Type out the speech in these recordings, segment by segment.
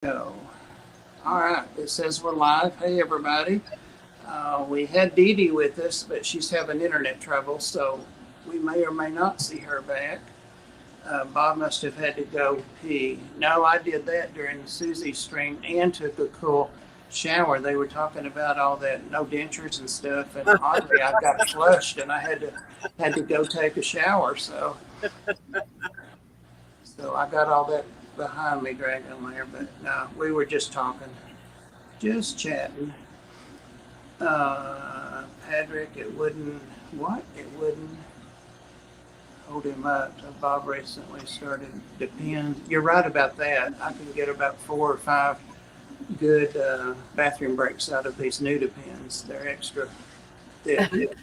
Go. All right. It says we're live. Hey, everybody. We had Dee Dee with us, but she's having internet trouble, so we may or may not see her back. Bob must have had to go pee. No, I did that during Susie's stream and took a cool shower. They were talking about all that no dentures and stuff, and oddly, I got flushed and I had to go take a shower. So I got all that behind me dragging there, but no, we were just talking, just chatting. Patrick, it wouldn't, what? It wouldn't hold him up. Bob recently started Depend. You're right about that. I can get about 4 or 5 good bathroom breaks out of these new Depends. They're extra thick.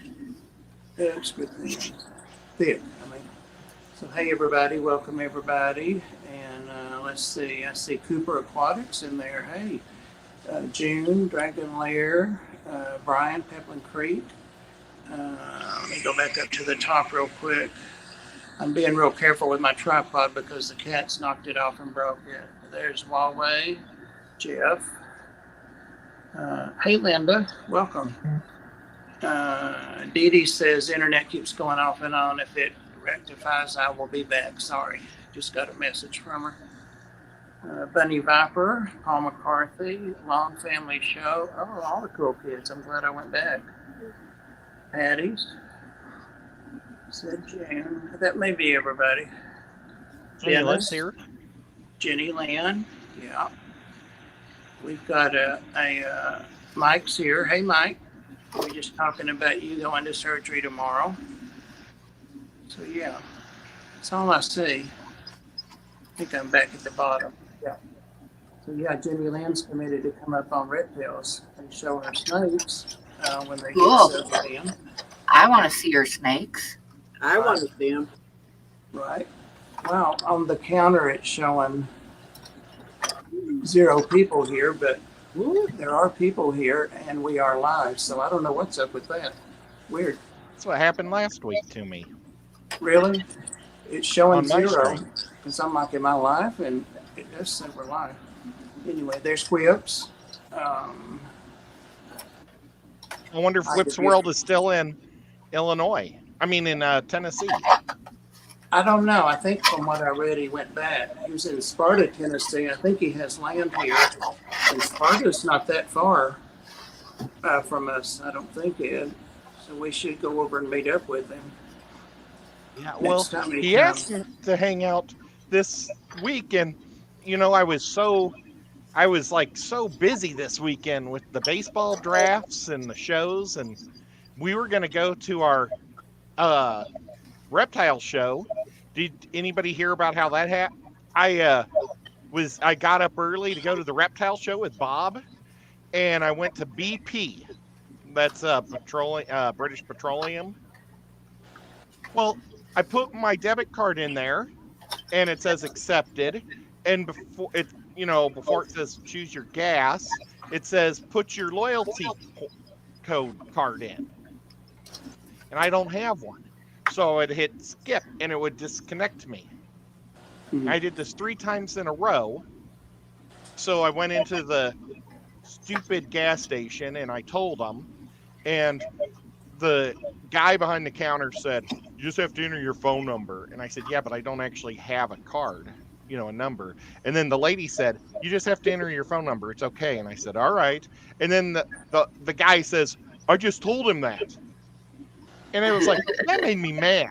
They're extra thin. Thick, I mean. So hey everybody, welcome everybody. And let's see, I see Cooper Aquatics in there. Hey, June, Dragon Lair, Brian, Peplin Creek. Let me go back up to the top real quick. I'm being real careful with my tripod because the cat's knocked it off and broke it. There's Huawei, Jeff. Hey Linda, welcome. Dee Dee says internet keeps going off and on. If it rectifies, I will be back. Sorry, just got a message from her. Bunny Viper, Paul McCarthy, Long Family Show. Oh, all the cool kids. I'm glad I went back. Patty's. Said Jan. That may be everybody. Jenny Lynn's here. Jenny Lynn. Yeah. We've got a Mike's here. Hey, Mike. We're just talking about you going to surgery tomorrow. So, yeah. That's all I see. I think I'm back at the bottom. Yeah. So yeah, Jenny Lynn's committed to come up on Reptiles and show her snakes when they Cool. get settled in. I want to see your snakes. I want to see them. Right. Well, on the counter it's showing 0 people here, but there are people here and we are live. So I don't know what's up with that. Weird. That's what happened last week to me. Really? It's showing On my 0 screen. because I'm like, am I live? And it does say we're live. Anyway, there's Quips. I wonder if Whip's World is still in Illinois. I mean, in Tennessee. I don't know. I think from what I read, he went back. He was in Sparta, Tennessee. I think he has land here. And Sparta's not that far from us, I don't think, Ed. So we should go over and meet up with him. Yeah, well, he asked me to hang out this week, and I was like so busy this weekend with the baseball drafts and the shows, and we were going to go to our reptile show. Did anybody hear about how that happened? I got up early to go to the reptile show with Bob, and I went to BP. That's British Petroleum. Well, I put my debit card in there, and it says accepted. And before it says choose your gas, it says put your loyalty code card in. And I don't have one. So I'd hit skip, and it would disconnect me. Mm-hmm. I did this 3 times in a row. So I went into the stupid gas station, and I told them. And the guy behind the counter said, you just have to enter your phone number. And I said, yeah, but I don't actually have a card, a number. And then the lady said, you just have to enter your phone number. It's okay. And I said, all right. And then the guy says, I just told him that. And it was like, that made me mad.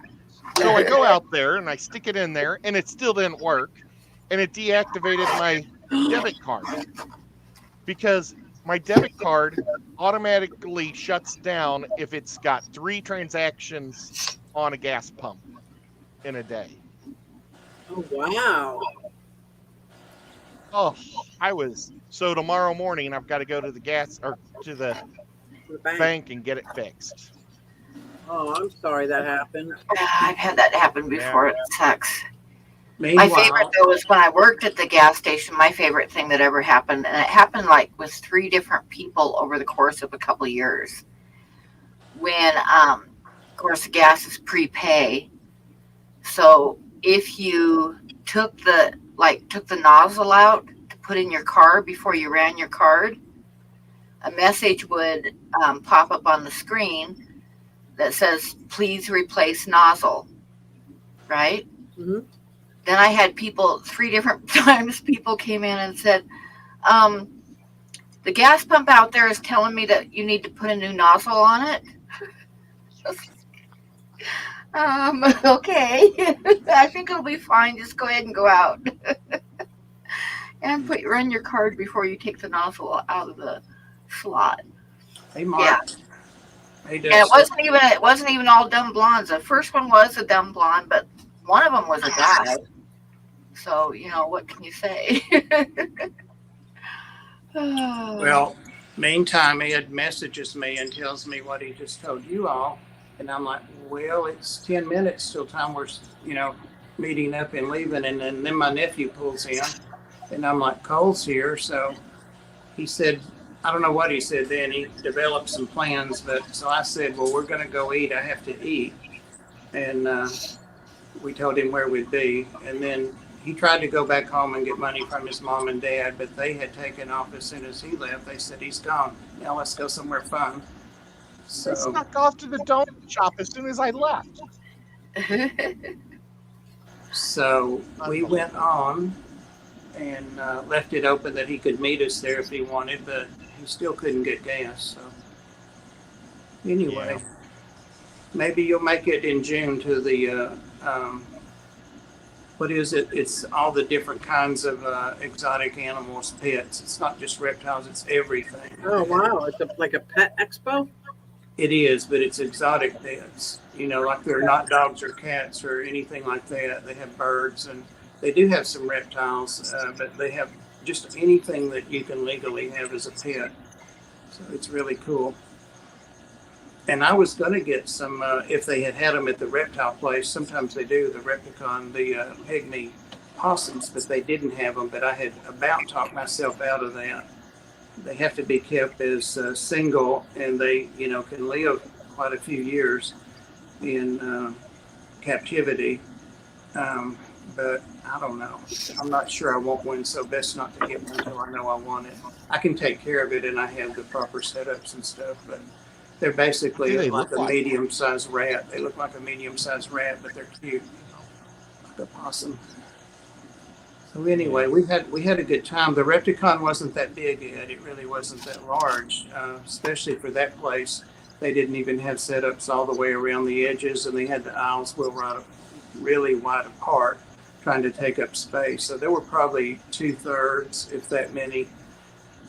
So I go out there and I stick it in there, and it still didn't work. And it deactivated my debit card because my debit card automatically shuts down if it's got 3 transactions on a gas pump in a day. Oh, wow. Oh, so tomorrow morning I've got to go to the bank and get it fixed. Oh, I'm sorry that happened. I've had that happen before. Yeah. It sucks. Meanwhile, My favorite, though, was when I worked at the gas station. My favorite thing that ever happened, and it happened like with 3 different people over the course of a couple of years. When, of course, the gas is prepay. So if you took the nozzle out to put in your card before you ran your card, a message would pop up on the screen that says, please replace nozzle, right? Mhm. Then I had people, 3 different times, people came in and said, the gas pump out there is telling me that you need to put a new nozzle on it. Okay. I think it'll be fine. Just go ahead and go out and run your card before you take the nozzle out of the slot. Hey, Mark. Yeah. Hey, And it Dusty. wasn't even all dumb blondes. The first one was a dumb blonde, but one of them was a guy. So, what can you say? Well, meantime, Ed messages me and tells me what he just told you all. And I'm like, well, it's 10 minutes till time we're, meeting up and leaving. And then my nephew pulls in. And I'm like, Cole's here. So he said, I don't know what he said then. He developed some plans. But so I said, well, we're going to go eat. I have to eat. And we told him where we'd be. And then he tried to go back home and get money from his mom and dad, but they had taken off as soon as he left. They said, he's gone. Now let's go somewhere fun. So I snuck off to the donut shop as soon as I left. So we went on and left it open that he could meet us there if he wanted, but he still couldn't get gas. So anyway, maybe you'll make it in June to the, what is it? It's all the different kinds of exotic animals, pets. It's not just reptiles, it's everything. Oh, wow. It's like a pet expo? It is, but it's exotic pets. Like they're not dogs or cats or anything like that. They have birds and they do have some reptiles, but they have just anything that you can legally have as a pet. So it's really cool. And I was going to get some, if they had them at the reptile place. Sometimes they do, the Repticon, the pygmy possums, but they didn't have them. But I had about talked myself out of that. They have to be kept as single, and they, can live quite a few years in captivity. But I don't know. I'm not sure I want one, so best not to get one until I know I want it. I can take care of it, and I have the proper setups and stuff, but they're basically like a medium-sized rat. They look like a medium-sized rat, but they're cute, like a possum. So anyway, we had a good time. The Repticon wasn't that big yet. It really wasn't that large, especially for that place. They didn't even have setups all the way around the edges, and they had the aisles really wide apart, trying to take up space. So there were probably 2/3, if that many,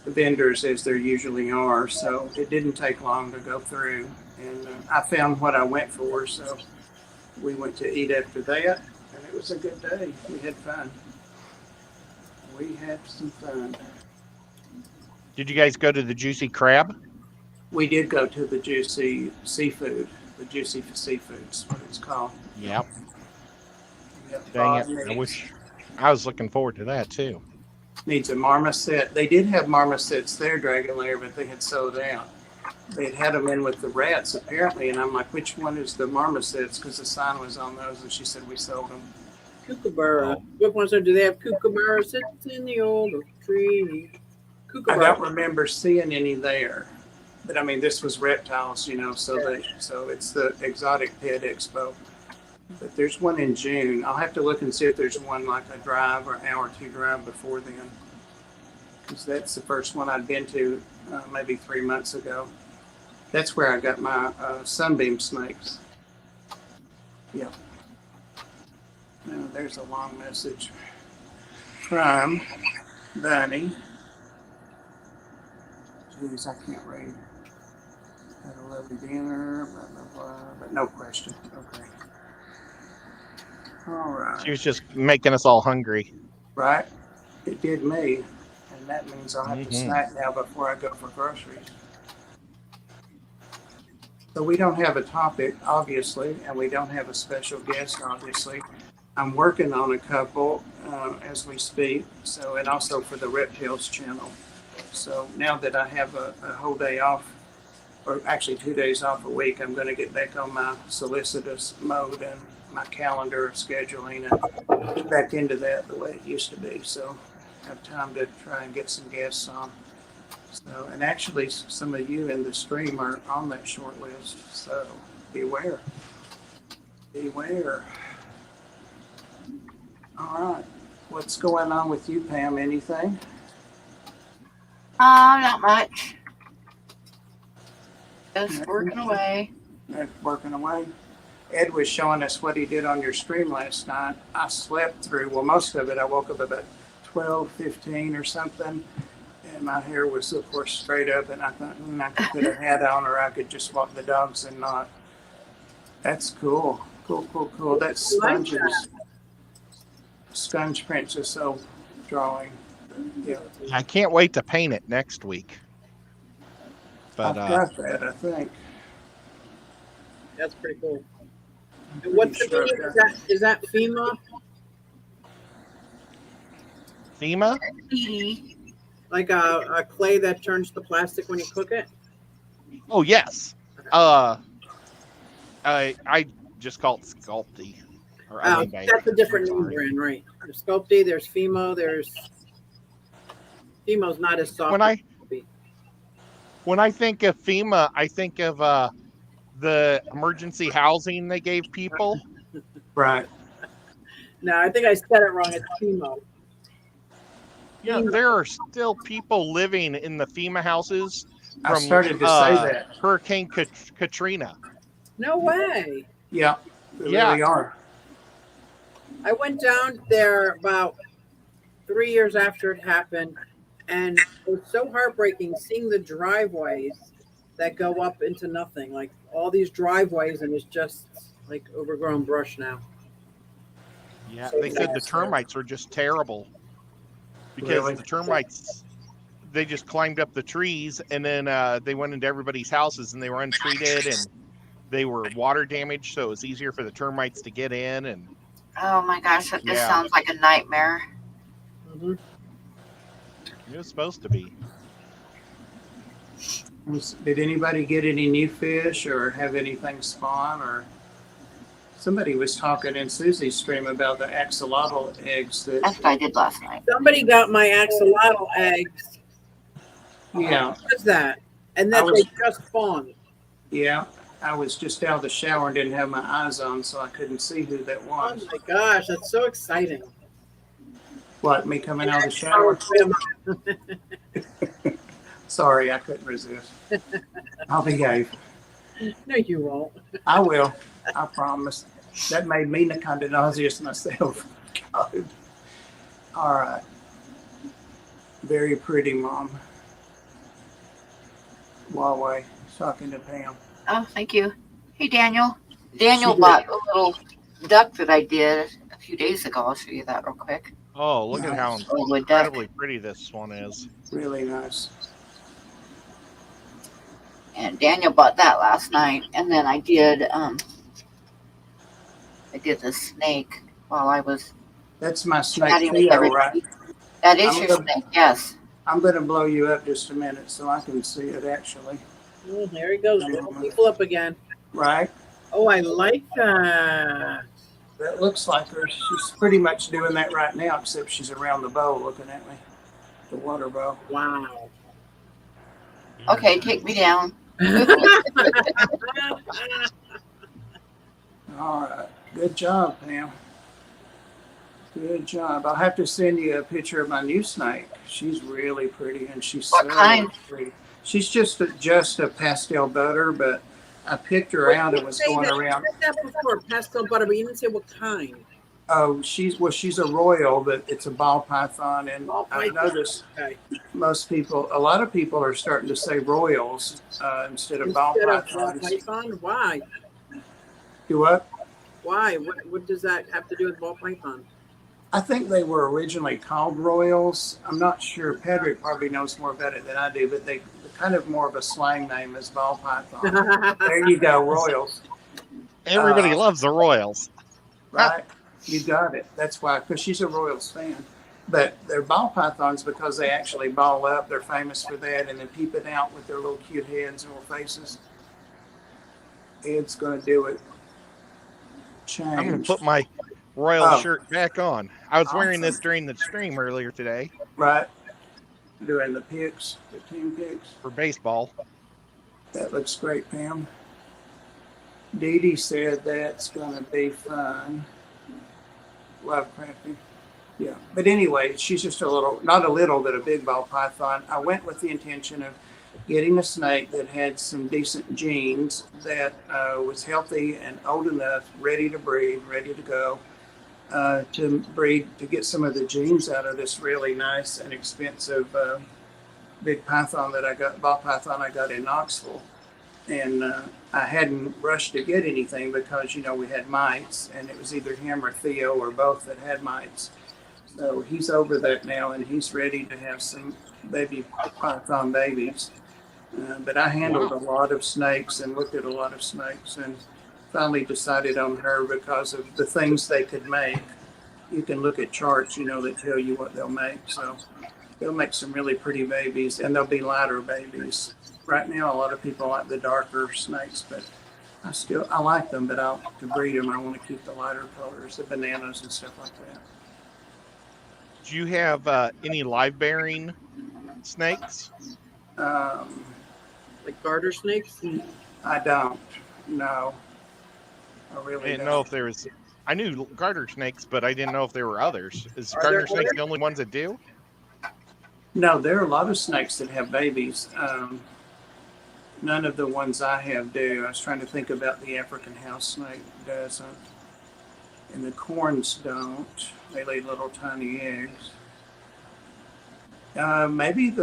vendors as there usually are. So it didn't take long to go through, and I found what I went for. So we went to eat after that, and it was a good day. We had fun. We had some fun. Did you guys go to the Juicy Crab? We did go to the Juicy Seafood. The Juicy Seafood's what it's called. Yep. Yep. Dang it. I was looking forward to that too. Needs a marmoset. They did have marmosets there, Dragon Lair, but they had sold out. They had them in with the rats, apparently, and I'm like, which one is the marmosets? Because the sign was on those, and she said we sold them. Kookaburra. What ones do they have? Kookaburra sits in the old tree. I don't remember seeing any there. But I mean, this was reptiles, so it's the Exotic Pet Expo. But there's one in June. I'll have to look and see if there's one like a drive or an hour or two drive before then. Because that's the first one I'd been to maybe 3 months ago. That's where I got my sunbeam snakes. Yeah. Now there's a long message from Bunny. Jeez, I can't read. Had a lovely dinner, blah, blah, blah, but no question. Okay. All right. She was just making us all hungry. Right? It did me. And that means I'll have to snack now before I go for groceries. So we don't have a topic, obviously, and we don't have a special guest, obviously. I'm working on a couple as we speak, and also for the Reptiles channel. So now that I have a whole day off, or actually 2 days off a week, I'm going to get back on my solicitous mode and my calendar of scheduling and get back into that the way it used to be. So have time to try and get some guests on. So, and actually, some of you in the stream are on that short list. So, beware. Beware. All right. What's going on with you, Pam? Anything? Not much. Just working away. Working away. Ed was showing us what he did on your stream last night. I slept through, well, most of it. I woke up about 12:15 or something, and my hair was, of course, straight up, and I thought, I could put a hat on, or I could just walk the dogs and not. That's cool. Cool. That's Sponge's Sponge Princess O drawing. Yeah. I can't wait to paint it next week. But I've got that, I think. That's pretty cool. And what's the medium? Is that FEMA? FEMA? Like a clay that turns to plastic when you cook it? Oh yes. I just call it Sculpty. Or that's a different name brand, right? There's Sculpty, there's FEMA, there's FEMA's not as soft. When I think of FEMA, I think of the emergency housing they gave people. Right. No, I think I said it wrong. It's FEMA. Yeah, there are still people living in the FEMA houses from I started to say that. Hurricane Katrina. No way. Yeah, they really are. I went down there about 3 years after it happened, and it was so heartbreaking seeing the driveways that go up into nothing, like all these driveways, and it's just like overgrown brush now. Yeah, they said the termites were just terrible because the termites, they just climbed up the trees, and then they went into everybody's houses, and they were untreated, and they were water damaged, so it was easier for the termites to get in. And oh my gosh, that just sounds like a nightmare. Mm-hmm. It was supposed to be. Did anybody get any new fish or have anything spawn? Or somebody was talking in Susie's stream about the axolotl eggs. That's what I did last night. Somebody got my axolotl eggs. Yeah. What was that? And then they just spawned. Yeah. I was just out of the shower and didn't have my eyes on, so I couldn't see who that was. Oh my gosh, that's so exciting. What, me coming out of the shower? Sorry, I couldn't resist. I'll behave. No, you won't. I will. I promise. That made me kind of nauseous myself. God. All right. Very pretty, Mom. Huawei. Talking to Pam. Oh, thank you. Hey, Daniel. Daniel bought a little duck that I did a few days ago. I'll show you that real quick. Oh, look at how incredibly pretty this one is. Really nice. And Daniel bought that last night. And then I did the snake while I was. That's my snake, chatting with Theo, everybody. right? That is your snake, yes. I'm going to blow you up just a minute so I can see it actually. Oh, there he goes. Blowing people up again. Right? Oh, I like that. That looks like her. She's pretty much doing that right now, except she's around the bow looking at me. The water bow. Wow. Okay, take me down. All right. Good job, Pam. Good job. I'll have to send you a picture of my new snake. She's really pretty, and she's What kind? pretty. She's just a pastel butter, but I picked her out and was going around. You said that before, pastel butter, but you didn't say what kind. Oh, she's a royal, but it's a ball python, and I noticed a lot of people are starting to say royals instead of ball pythons. Python? Why? Do what? Why? What does that have to do with ball python? I think they were originally called royals. I'm not sure. Patrick probably knows more about it than I do, but they're kind of more of a slang name as ball python. There you go, royals. Everybody loves the Royals. Right? You got it. That's why, because she's a Royals fan. But they're ball pythons because they actually ball up. They're famous for that, and then peep it out with their little cute heads and little faces. Ed's going to do it. Change. I'm going to put my Royal shirt back on. I was wearing Awesome. this during the stream earlier today Right. Doing the picks, the team picks. for baseball. That looks great, Pam. Dee Dee said that's going to be fun. Lovecrafty. Yeah. But anyway, she's just a little, not a little, but a big ball python. I went with the intention of getting a snake that had some decent genes, that was healthy and old enough, ready to breed, ready to go, to breed, to get some of the genes out of this really nice and expensive big python that I got, ball python I got in Knoxville. And I hadn't rushed to get anything because, you know, we had mites, and it was either him or Theo or both that had mites. So he's over that now, and he's ready to have some baby python babies. But I handled a lot of snakes and looked at a lot of snakes, and finally decided on her because of the things they could make. You can look at charts, you know, that tell you what they'll make. So they'll make some really pretty babies, and they'll be lighter babies. Right now, a lot of people like the darker snakes, but I like them, but to breed them, I want to keep the lighter colors, the bananas and stuff like that. Do you have any live bearing snakes? Like garter snakes? I don't. No. I I really didn't don't. know if there was. I knew garter snakes, but I didn't know if there were others. Is Are garter there snakes others? the only ones that do? No, there are a lot of snakes that have babies. None of the ones I have do. I was trying to think about the African house snake doesn't. And the corns don't. They lay little tiny eggs. Maybe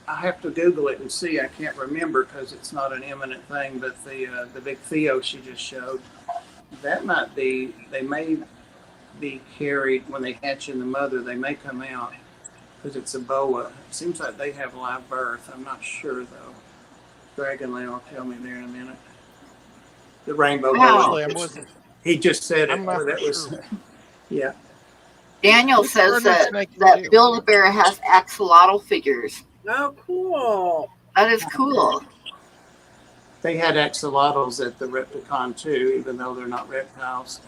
I have to Google it and see. I can't remember because it's not an imminent thing, but the big Theo she just showed, that might be, they may be carried when they hatch in the mother, they may come out because it's a boa. It seems like they have live birth. I'm not sure though. Dragonlay will tell me there in a minute. The rainbow Wow. boa. He just said it. I'm not That was, sure. yeah. Daniel Which says garter that, snake that do? Build-A-Bear has axolotl figures. Oh, cool. That is cool. They had axolotls at the Repticon too, even though they're not reptiles.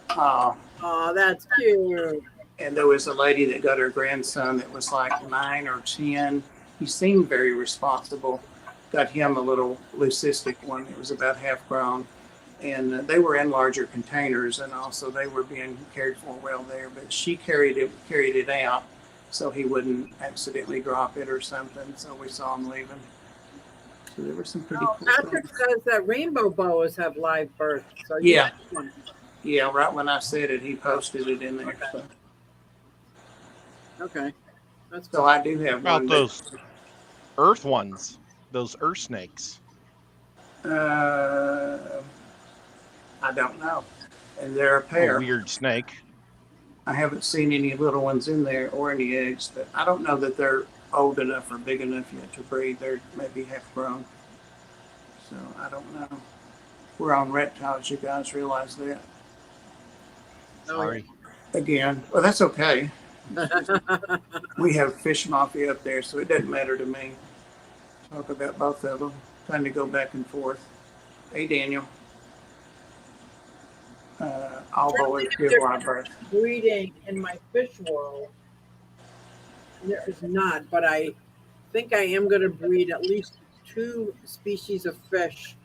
Oh, that's cute. And there was a lady that got her grandson that was like 9 or 10. He seemed very responsible. Got him a little leucistic one. It was about half grown. And they were in larger containers, and also they were being cared for well there. But she carried it out so he wouldn't accidentally drop it or something. So we saw him leaving. So there were some pretty cool Patrick things. says that rainbow boas have live birth. So Yeah. One. Yeah, right when I said it, he posted it in there. So, Okay. That's so I do have About one. those earth ones, those earth snakes. I don't know. And they're a A pair. weird snake. I haven't seen any little ones in there or any eggs, but I don't know that they're old enough or big enough yet to breed. They're maybe half grown. So I don't know. We're on reptiles, you guys realize that? Sorry. Again, well, that's okay. We have Fish Mafia up there, so it doesn't matter to me. Talk about both of them. Trying to go back and forth. Hey, Daniel. I'll always give live birth. breeding in my fish world. There is not, but I think I am going to breed at least 2 species of fish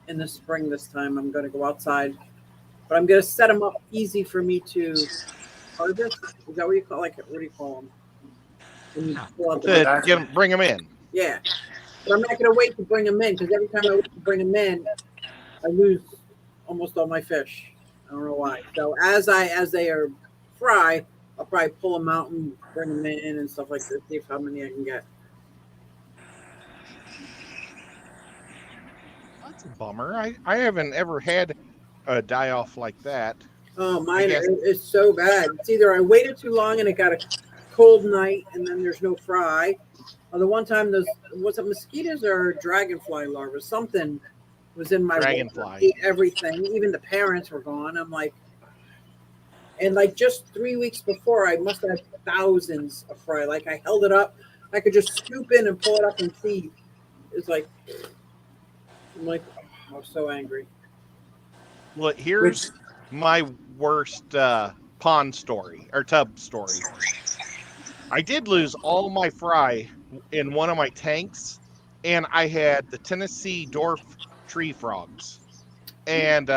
in the spring this time. I'm going to go outside, but I'm going to set them up easy for me to harvest. Is that what you call, like, what do you call them? When you pull out the Bring them in. Yeah, but I'm not going to wait to bring them in because every time I wait to bring them in, I lose almost all my fish. I don't know why. So as they are fry, I'll probably pull them out and bring them in and stuff like that. See how many I can get. That's a bummer. I haven't ever had a die off like that. Oh, mine guess- is so bad. It's either I waited too long and it got a cold night and then there's no fry. Or the one time was it mosquitoes or dragonfly larvae? Something was in my Dragonfly. water, ate everything. Even the parents were gone. I'm like, and like just 3 weeks before, I must have had thousands of fry. Like I held it up, I could just scoop in and pull it up and see. It's like, I'm like, oh, I was so angry. Well, here's my worst pond story or tub story. I did lose all my fry in one of my tanks, and I had the Tennessee dwarf tree frogs, and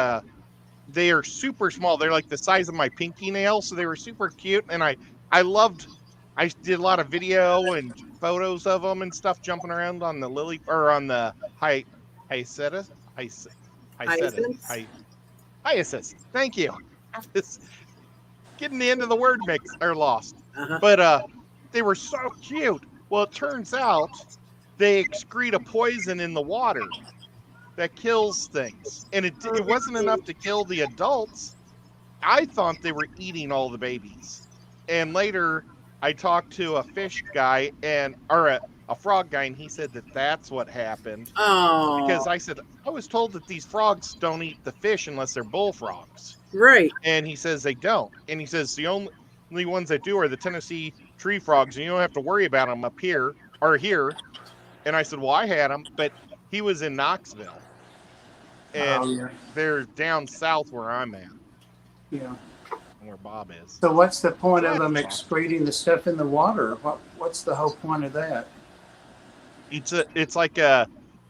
they are super small. They're like the size of my pinky nail, so they were super cute, and I loved. I did a lot of video and photos of them and stuff jumping around on the lily or on the hyacinthus. Hyacinths? Hyacinthus. Thank you. It's getting the end of the word mix or lost. Uh-huh. But they were so cute. Well, it turns out they excrete a poison in the water that kills things, and it wasn't enough to kill the adults. I thought they were eating all the babies, and later I talked to a fish guy or a frog guy, and he said that that's what happened. Oh. Because I said, I was told that these frogs don't eat the fish unless they're bullfrogs. Right. And he says they don't. And he says the only ones that do are the Tennessee tree frogs, and you don't have to worry about them up here or here. And I said, well, I had them, but he was in Knoxville. And they're down south where I'm at. Yeah. Where Bob is. So what's the point of them excreting the stuff in the water? What's the whole point of that? It's like I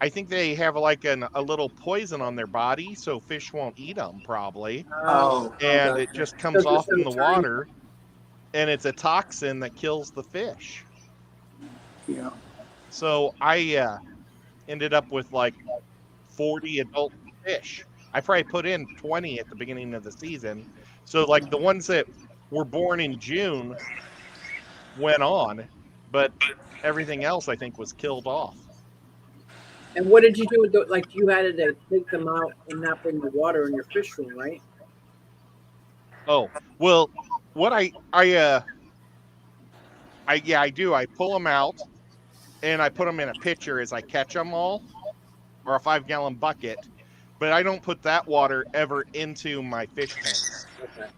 think they have like a little poison on their body, so fish won't eat them probably. And it just comes off in the water, and it's a toxin that kills the fish. Yeah. So I ended up with like 40 adult fish. I probably put in 20 at the beginning of the season. So like the ones that were born in June went on, but everything else I think was killed off. And what did you do with the, like you had to take them out and not bring the water in your fish room, right? Oh, well, what I do. I pull them out and I put them in a pitcher as I catch them all, or a 5-gallon bucket. But I don't put that water ever into my fish tanks. Okay.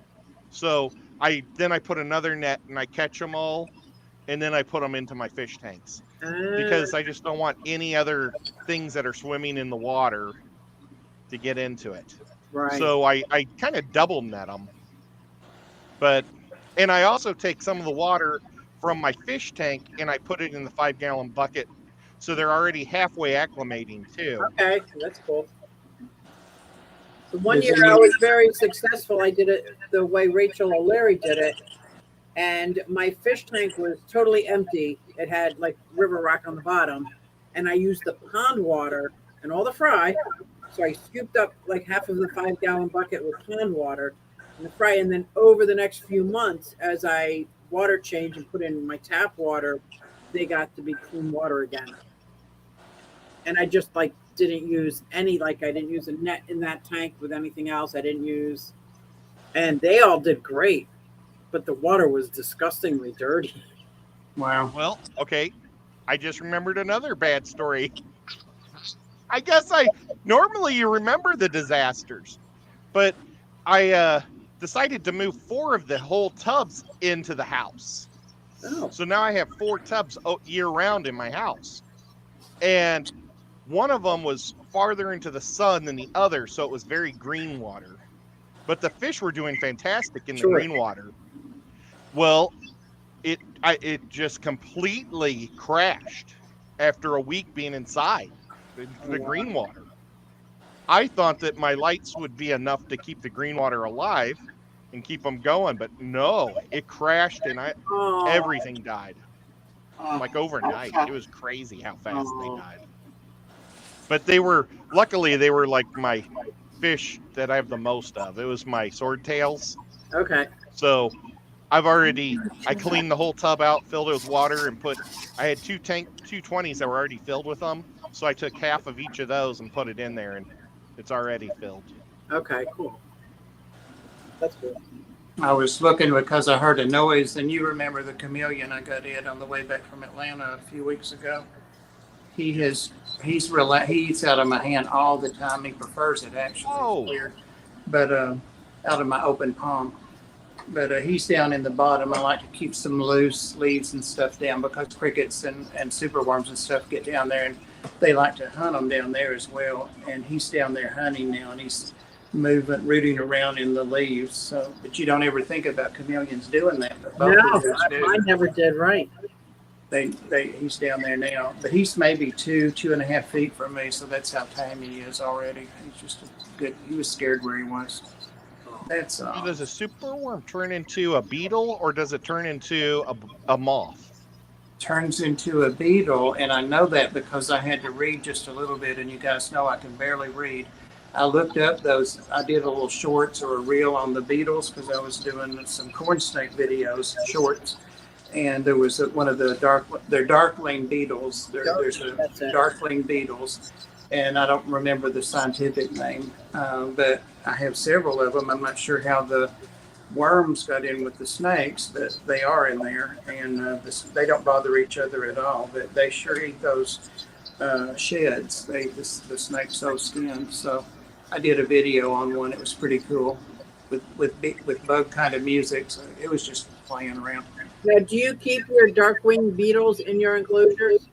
So I put another net and I catch them all, and then I put them into my fish tanks because I just don't want any other things that are swimming in the water to get into it. Right. So I kind of double net them. And I also take some of the water from my fish tank and I put it in the 5-gallon bucket, so they're already halfway acclimating too. Okay, that's cool. So one year I was very successful. I did it the way Rachel O'Leary did it. And my fish tank was totally empty. It had like river rock on the bottom. And I used the pond water and all the fry. So I scooped up like half of the 5-gallon bucket with pond water and the fry. And then over the next few months, as I water changed and put in my tap water, they got to be clean water again. And I just like didn't use any, like I didn't use a net in that tank with anything else. I didn't use, and they all did great, but the water was disgustingly dirty. Wow. Well, okay. I just remembered another bad story. I guess normally you remember the disasters, but I decided to move 4 of the whole tubs into the house. Oh. So now I have 4 tubs year round in my house. And one of them was farther into the sun than the other, so it was very green water. But the fish were doing fantastic in the green water. Well, it just completely crashed after a week being inside the green water. I thought that my lights would be enough to keep the green water alive and keep them going, but no, it crashed and everything died. Like overnight. It was crazy how fast they died. But luckily they were like my fish that I have the most of. It was my swordtails. Okay. So I cleaned the whole tub out, filled it with water, and I had 2 20s that were already filled with them. So I took half of each of those and put it in there, and it's already filled. Okay, cool. That's good. I was looking because I heard a noise, and you remember the chameleon I got in on the way back from Atlanta a few weeks ago. He eats out of my hand all the time. He prefers it actually. Oh. It's weird. But out of my open palm. But he's down in the bottom. I like to keep some loose leaves and stuff down because crickets and superworms and stuff get down there, and they like to hunt them down there as well. And he's down there hunting now, and he's movement, rooting around in the leaves. So, but you don't ever think about chameleons doing that, but both No, of those do. I never did. Right. He's down there now, but he's maybe 2.5 feet from me, so that's how tame he is already. He's just a good. He was scared where he was. That's Does a superworm turn into a beetle or does it turn into a moth? turns into a beetle, and I know that because I had to read just a little bit, and you guys know I can barely read. I looked up those. I did a little shorts or a reel on the beetles because I was doing some corn snake videos, shorts. And there was one of they're darkling beetles. There's a darkling beetles, and I don't remember the scientific name, but I have several of them. I'm not sure how the worms got in with the snakes, but they are in there, and they don't bother each other at all. But they sure eat those sheds. The snakes so skin. So I did a video on one. It was pretty cool with bug kind of music. So it was just playing around. Now, do you keep your dark-winged beetles in your enclosures?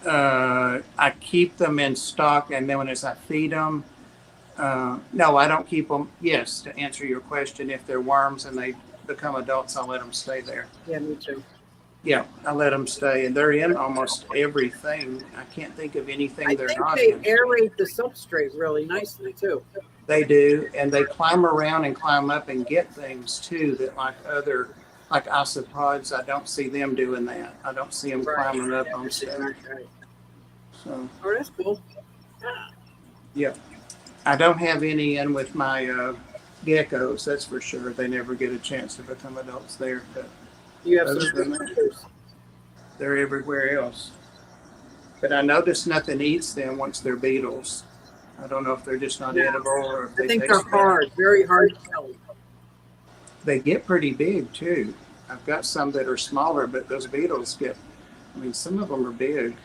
I keep them in stock, and then as I feed them, no, I don't keep them. Yes, to answer your question, if they're worms and they become adults, I'll let them stay there. Yeah, me too. Yeah, I let them stay, and they're in almost everything. I can't think of anything they're not they in. aerate the substrate really nicely too. They do, and they climb around and climb up and get things too that like isopods, I don't see them doing that. I don't see them climbing up on stuff. Right. So, Oh, that's cool. yeah. I don't have any in with my geckos, that's for sure. They never get a chance to become adults there. But You have other some than that, pictures. they're everywhere else. But I notice nothing eats them once they're beetles. I don't know if they're just not edible or if I they think taste they're bad. hard, very hard to kill. They get pretty big too. I've got some that are smaller, but those beetles some of them are big.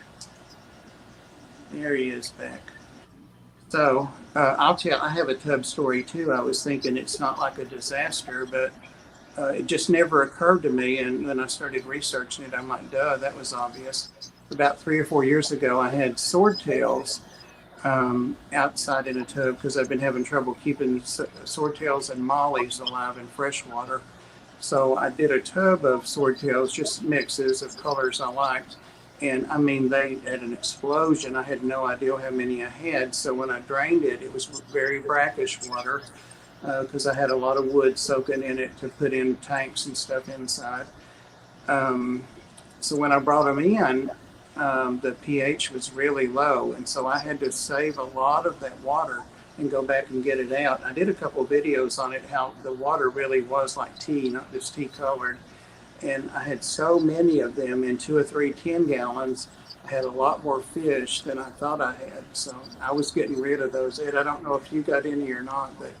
There he is back. So I have a tub story too. I was thinking it's not like a disaster, but it just never occurred to me. And when I started researching it, I'm like, duh, that was obvious. About 3 or 4 years ago, I had swordtails outside in a tub because I've been having trouble keeping swordtails and mollies alive in fresh water. So I did a tub of swordtails, just mixes of colors I liked. And they had an explosion. I had no idea how many I had. So when I drained it, it was very brackish water because I had a lot of wood soaking in it to put in tanks and stuff inside. So when I brought them in, the pH was really low. And so I had to save a lot of that water and go back and get it out. I did a couple of videos on it, how the water really was like tea, not just tea colored. And I had so many of them in 2 or 3 10 gallons. I had a lot more fish than I thought I had. So I was getting rid of those. Ed, I don't know if you got any or not, but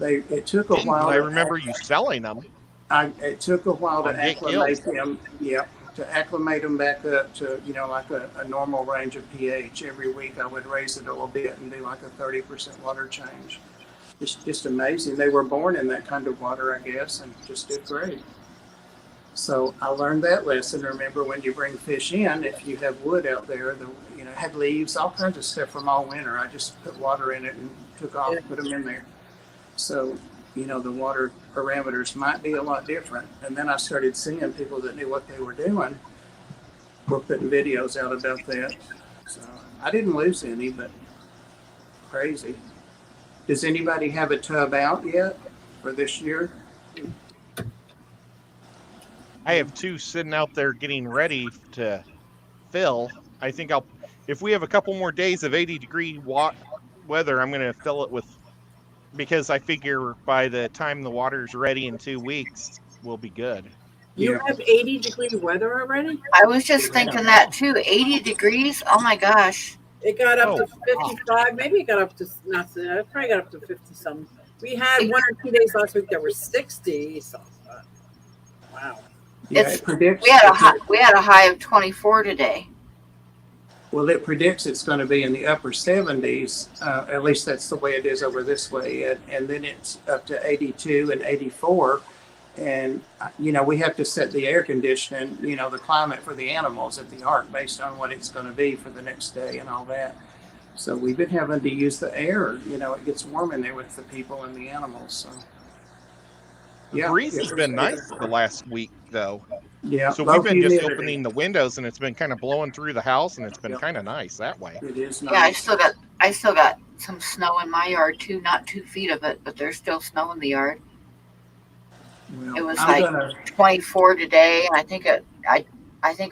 it took a while. I remember you selling them. It took a while to On Dick acclimate Hills. them. Yeah, to acclimate them back up to, like a normal range of pH. Every week I would raise it a little bit and do like a 30% water change. It's just amazing. They were born in that kind of water, I guess, and just did great. So I learned that lesson. Remember, when you bring fish in, if you have wood out there, had leaves, all kinds of stuff from all winter, I just put water in it and took off, put them in there. So, the water parameters might be a lot different. And then I started seeing people that knew what they were doing were putting videos out about that. So I didn't lose any, but crazy. Does anybody have a tub out yet for this year? I have 2 sitting out there getting ready to fill. I think if we have a couple more days of 80-degree weather, I'm going to fill it with, because I figure by the time the water's ready in 2 weeks, we'll be good. You have 80-degree weather already? I was just thinking that too. 80 degrees? Oh my gosh. It got up to 55. Maybe it got up to, it probably got up to 50 something. We had 1 or 2 days last week that were 60. So, wow. Yeah, it predicts. We had a high of 24 today. Well, it predicts it's going to be in the upper 70s. At least that's the way it is over this way. And then it's up to 82 and 84. And, we have to set the air conditioning, the climate for the animals at the Ark based on what it's going to be for the next day and all that. So we've been having to use the air. You know, it gets warm in there with the people and the animals. So The breeze has been nice the last week, though. Yeah. So we've been just humidity. opening the windows, and it's been kind of blowing through the house, and it's been Yep. kind of nice that way. It is nice. Yeah, I still got some snow in my yard too. Not 2 feet of it, but there's still snow in the yard. Well, It was I'm like gonna, 24 today, and I think it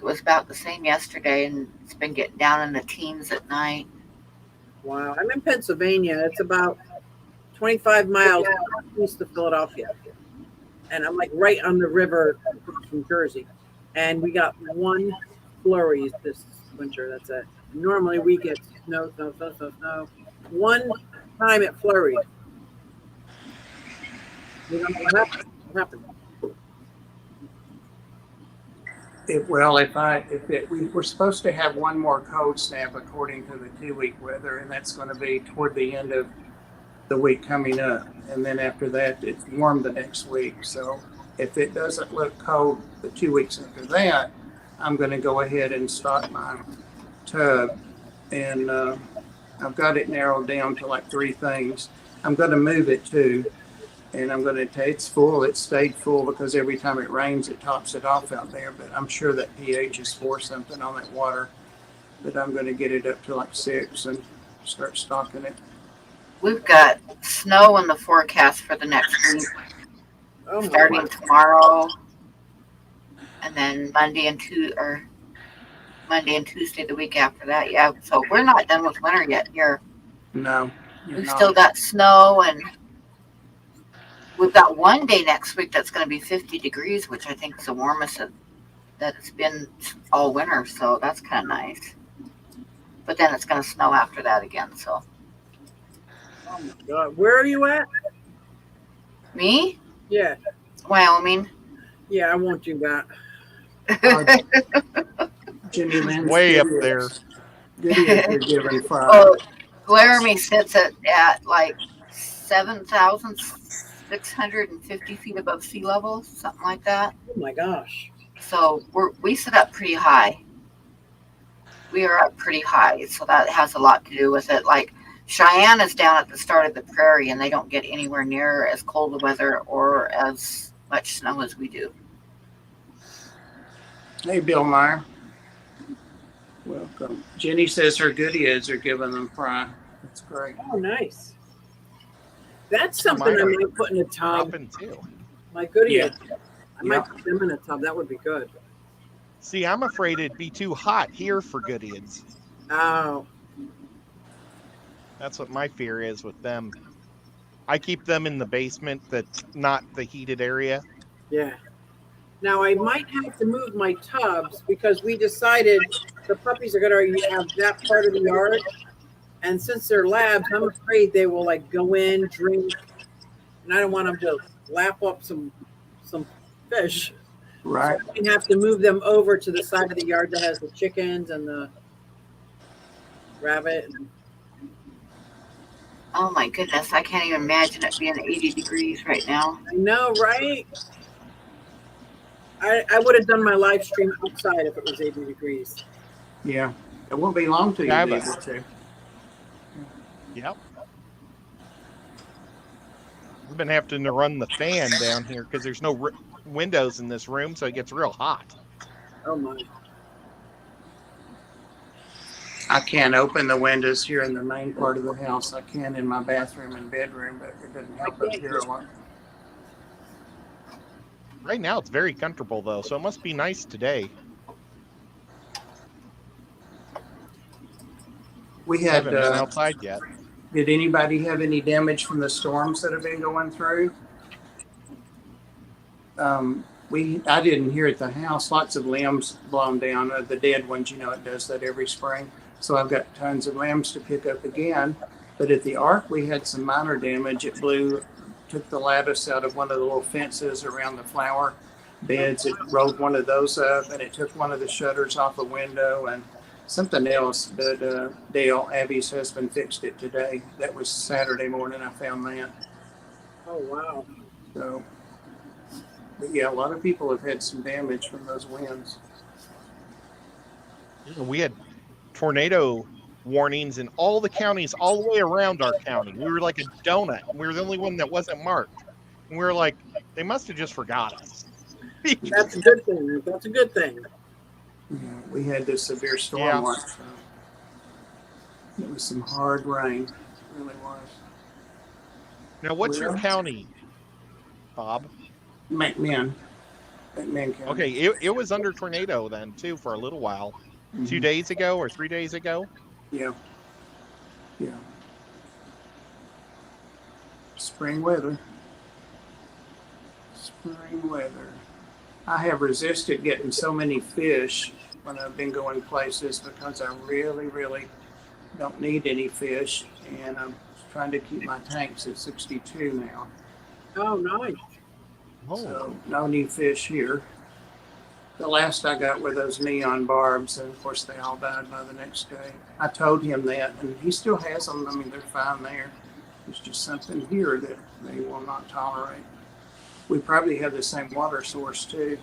was about the same yesterday, and it's been getting down in the teens at night. Wow. I'm in Pennsylvania. It's about 25 miles east of Philadelphia. And I'm like right on the river from Jersey. And we got 1 flurry this winter. That's it. Normally we get snow. One time it flurried. We don't know what happened. we're supposed to have one more cold snap according to the 2-week weather, and that's going to be toward the end of the week coming up. And then after that, it's warm the next week. So if it doesn't look cold the 2 weeks after that, I'm going to go ahead and stock my tub. And I've got it narrowed down to like 3 things. I'm going to move it too. And I'm going to it's full. It stayed full because every time it rains, it tops it off out there. But I'm sure that pH is 4 something on that water. But I'm going to get it up to like 6 and start stocking it. We've got snow in the forecast for the next week, starting tomorrow, and then Monday and Tuesday the week after that. Yeah, so we're not done with winter yet here. No, We've still got snow, and we've got one day next week that's going to be 50 degrees, which I think is the warmest that it's been all winter. So that's kind of nice. But then it's going to snow after that again. So. Oh my God. Where are you at? Me? Yeah. Wyoming. Yeah, I won't do that. Jimmy Lynn's Way up there. Goodies are given Friday. Oh, Laramie sits at like 7,650 feet above sea level, something like that. Oh my gosh. So we sit up pretty high. We are up pretty high, so that has a lot to do with it. Like Cheyenne is down at the start of the prairie, and they don't get anywhere near as cold a weather or as much snow as we do. Hey, Bill Meyer. Welcome. Jenny says her goodies are giving them fry. That's great. Oh, nice. That's something I might put in a tub. Too. My goodies. Yeah. I might put them in a tub. That would be good. See, I'm afraid it'd be too hot here for Goodies. Oh. That's what my fear is with them. I keep them in the basement that's not the heated area. Yeah. Now, I might have to move my tubs because we decided the puppies are going to have that part of the yard. And since they're labs, I'm afraid they will like go in, drink. And I don't want them to lap up some fish. Right. So we have to move them over to the side of the yard that has the chickens and the rabbit. Oh my goodness, I can't even imagine it being 80 degrees right now. I know, right? I would have done my live stream outside if it was 80 degrees. Yeah. It won't be long till you'll be able to. Yep. We've been having to run the fan down here because there's no windows in this room, so it gets real hot. Oh my. I can't open the windows here in the main part of the house. I can in my bathroom and bedroom, but it doesn't help up here a lot. Right now it's very comfortable though, so it must be nice today. We I had haven't been outside yet. Did anybody have any damage from the storms that have been going through? I didn't hear at the house. Lots of limbs blown down, the dead ones. You know, it does that every spring. So I've got tons of limbs to pick up again. But at the Ark, we had some minor damage. It took the lattice out of one of the little fences around the flower beds. It rolled one of those up, and it took one of the shutters off a window and something else. But Dale, Abby's husband, fixed it today. That was Saturday morning. I found that. Oh wow. So, but yeah, a lot of people have had some damage from those winds. We had tornado warnings in all the counties all the way around our county. We were like a donut. We were the only one that wasn't marked. And we were like, they must have just forgot us. That's a good thing. That's a good thing. Yeah, we had this severe storm Yeah. once. So it was some hard rain. It really was. Now, what's your Well- county, Bob? McMahon. McMahon County. Okay, it was under tornado then, too, for a little while. Mhm. 2 days ago or 3 days ago. Yeah. Yeah. Spring weather. Spring weather. I have resisted getting so many fish when I've been going places because I really, really don't need any fish. And I'm trying to keep my tanks at 62 now. Oh, nice. Oh, So no new fish here. The last I got were those neon barbs, and of course they all died by the next day. I told him that, and he still has them. I mean, they're fine there. There's just something here that they will not tolerate. We probably have the same water source too.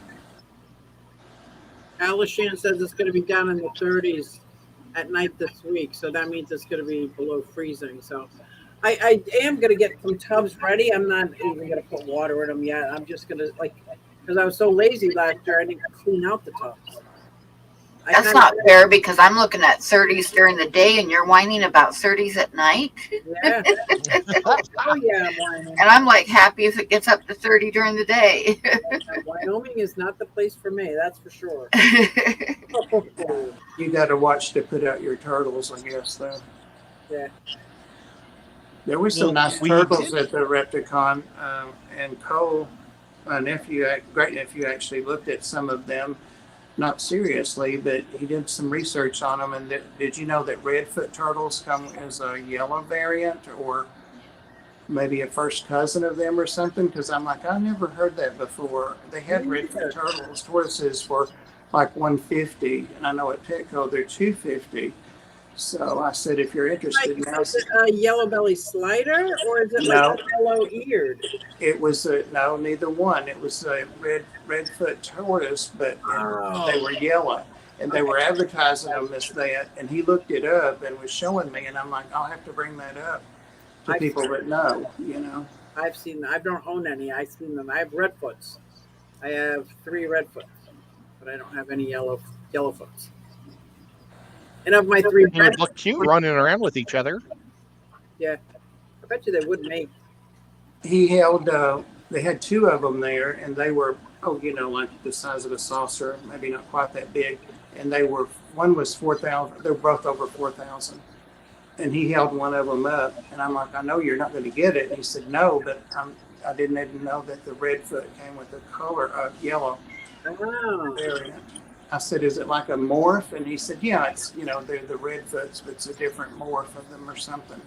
Alishan says it's going to be down in the 30s at night this week, so that means it's going to be below freezing. So I am going to get some tubs ready. I'm not even going to put water in them yet. I'm just going to, because I was so lazy last year, I didn't clean out the tubs. That's not fair because I'm looking at 30s during the day and you're whining about 30s at night. Yeah. Oh, yeah, I'm whining. And I'm like happy if it gets up to 30 during the day. Wyoming is not the place for me, that's for sure. You got to watch to put out your turtles, I guess, though. Yeah. There were some Well, nice we turtles did- at the Repticon, and Cole, my nephew, great nephew, actually looked at some of them. Not seriously, but he did some research on them. And did you know that redfoot turtles come as a yellow variant or maybe a first cousin of them or something? Because I'm like, I never heard that before. They had redfoot turtles, tortoises for like $150, and I know at Petco they're $250. So I said, if you're interested, now Is it a yellow belly slider or is it No. like a yellow eared? it was no, neither one. It was a redfoot tortoise, but they were yellow. And they were advertising them as that, and he looked it up and was showing me, and I'm like, I'll have to bring that up to people that know, you know. I've seen them. I don't own any. I've seen them. I have redfoots. I have 3 redfoots, but I don't have any yellowfoots. And of my 3 they would look cute running around with each other. I bet you they would make. He held, they had 2 of them there, and they were, like the size of a saucer, maybe not quite that big. And one was 4,000, they were both over 4,000. And he held one of them up, and I'm like, I know you're not going to get it. And he said, no, but I didn't even know that the redfoot came with the color of yellow Oh, variant. I said, is it like a morph? And he said, yeah, it's, they're the redfoots, but it's a different morph of them or something.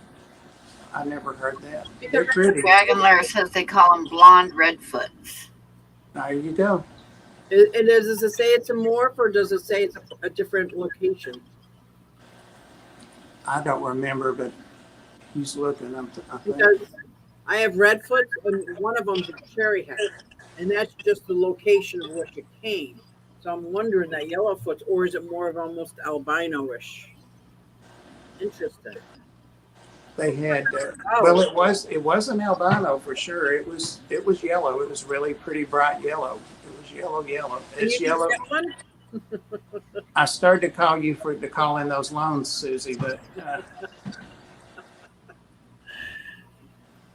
I never heard that. They're pretty. Dragon Lair says they call them blonde redfoots. There you go. and does it say it's a morph or does it say it's a different location? I don't remember, but he's looking. I think. Because I have redfoots and one of them's a cherry head, and that's just the location of which it came. So I'm wondering that yellowfoots, or is it more of almost albino-ish? Interesting. They had well, it was an albino for sure. It was yellow. It was really pretty bright yellow. It was yellow. Can It's you yellow. get one? I started to call you to call in those loans, Susie, but